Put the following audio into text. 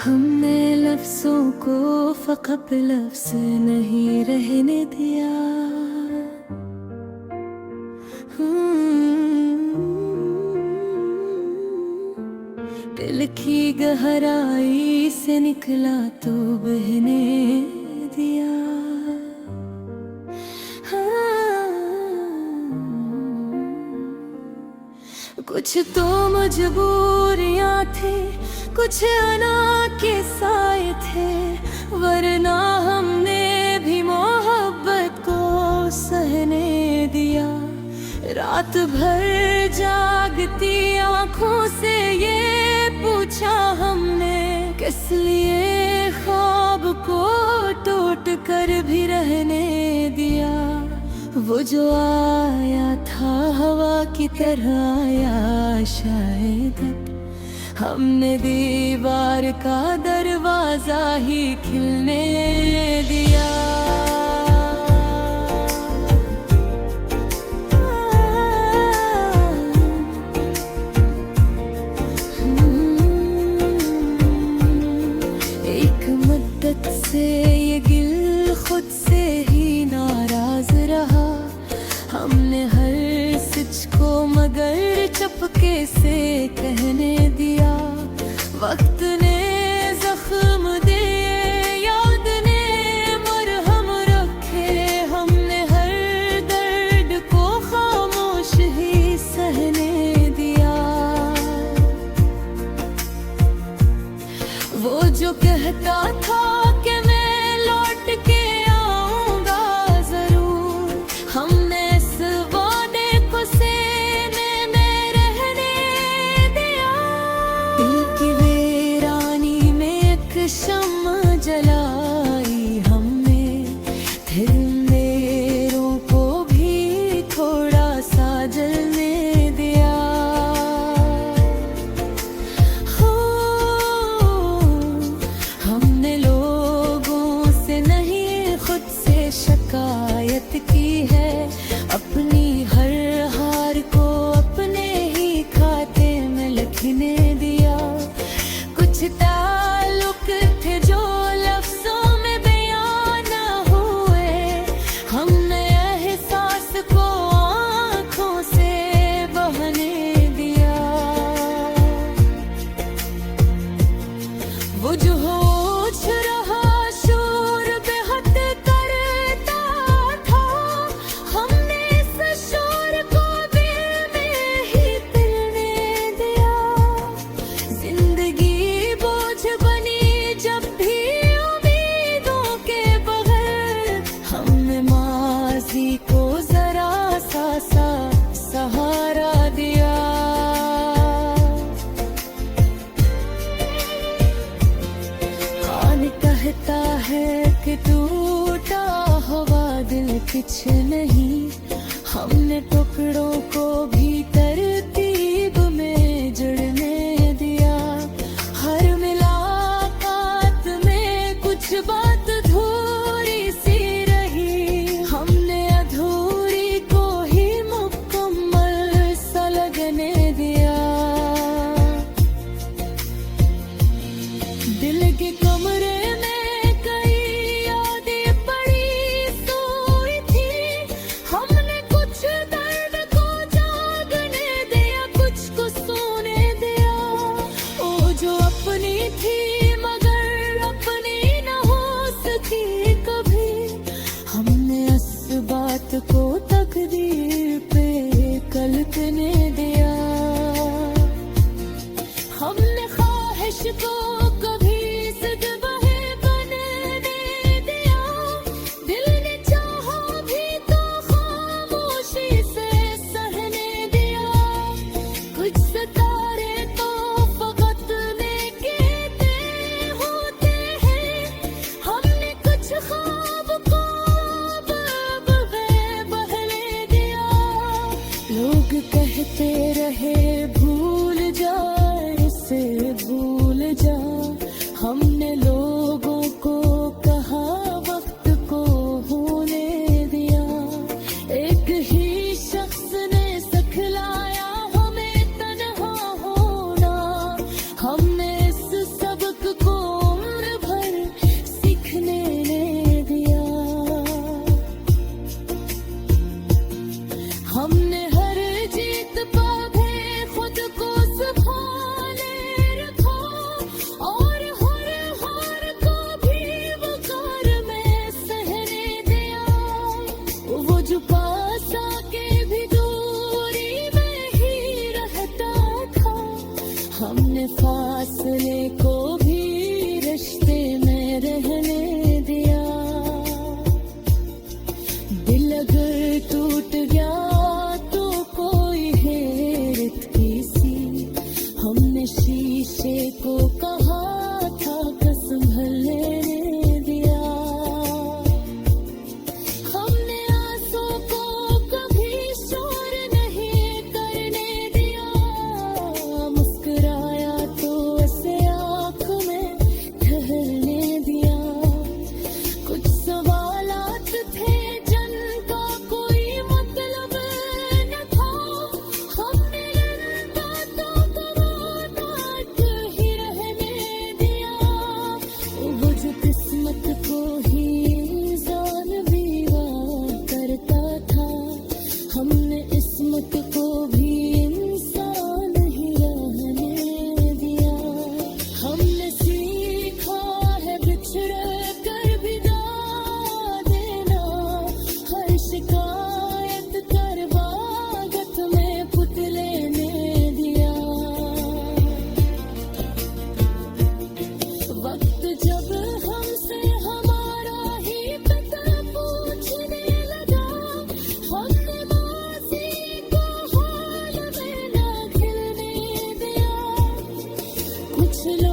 हमने लफ्जों को फकत लफ्ज नहीं रहने दिया। दिल की गहराई से निकला तो बहने दिया। कुछ तो मजबूरियां थी, कुछ अना के साए थे, वरना हमने भी मोहब्बत को सहने दिया। रात भर जागती आंखों से ये पूछा हमने, किस लिए ख्वाब को टूट कर भी रहने दिया। वो जो आया था हवा की तरह आया, शायद हमने दीवार का दरवाजा ही खिलने दिया। एक मुद्दत से ये गिल खुद से ही नाराज रहा। हमने हर सच को मगर चुपके से कहने दिया। वक्त ने जख्म दिए, याद ने मरहम रखे, हमने हर दर्द को खामोश ही सहने दिया। वो जो कहता था कि मैं लौट के आऊंगा जरूर, हमने इस वादे को सीने में रहने दिया। दिल की वीरानी में एक शम्मा जलाई हमने, फिर अंधेरों को भी थोड़ा सा जलने दिया। हो हमने लोगों से नहीं खुद से शिकायत की है, अपनी हर हार को अपने ही खाते में लिखने दिया। कुछ ताल्लुक थे जो लफ्जों में बयां न हुए, हमने एहसास को आँखों से बहने दिया। वो जो होश रहा शोर बेहद करता था, हमने इस शोर को दिल में ही पिलने दिया। जिंदगी बोझ बनी जब भी उम्मीदों के बगैर, हमने माजी को जरा सा सहारा दिया। कौन कहता है कि टूटा हुआ दिल कुछ नहीं, हमने टुकड़ों को भी तरतीब में जुड़ने दिया। हर मुलाकात में कुछ बात अधूरी सी रही, हमने अधूरी को ही मुकम्मल सा लगने दिया। दिल के कमरे में कई यादें पड़ी सोई थी, हमने कुछ दर्द को जागने दिया, कुछ को सोने दिया। वो जो अपनी थी मगर अपनी न हो सकी कभी, हमने इस बात को तकदीर पे कल्पने दिया। हमने ख्वाहिश को कभी जिद वही बनने दिया, दिल ने चाहा भी तो खामोशी से सहने दिया। कुछ सितारे तो फकत नेकीते होते हैं, हमने कुछ ख्वाब को अब बहले दिया। लोग कहते रहे भूल जा इसे भूल जा, अपने को भी रिश्ते में रहने दिया। दिल अगर टूट गया तो कोई हेरत की सी, हमने शीशे को कहा था कसम लेने दिया। हमने आंसू को कभी शोर नहीं करने दिया, मुस्कुराया तो ऐसे आँख में ठहरने दिया। कुछ सवालात थे जिनका कोई मतलब न था, हमने रंगा तो कवाटाट ही रहने दिया। वो जो किस्मत को ही इंसान बीवा करता था, हमने इस्मत को भी इंसान ही रहने दिया। हमने सीखा है बिछड़ कर विदा देना, हर शिकायत कर बागत में पुत लेने दिया। वक्त जब हमसे हमारा ही पता पूछने लगा, हमने माजी को हाल में ना खिलने दिया। कुछ लोग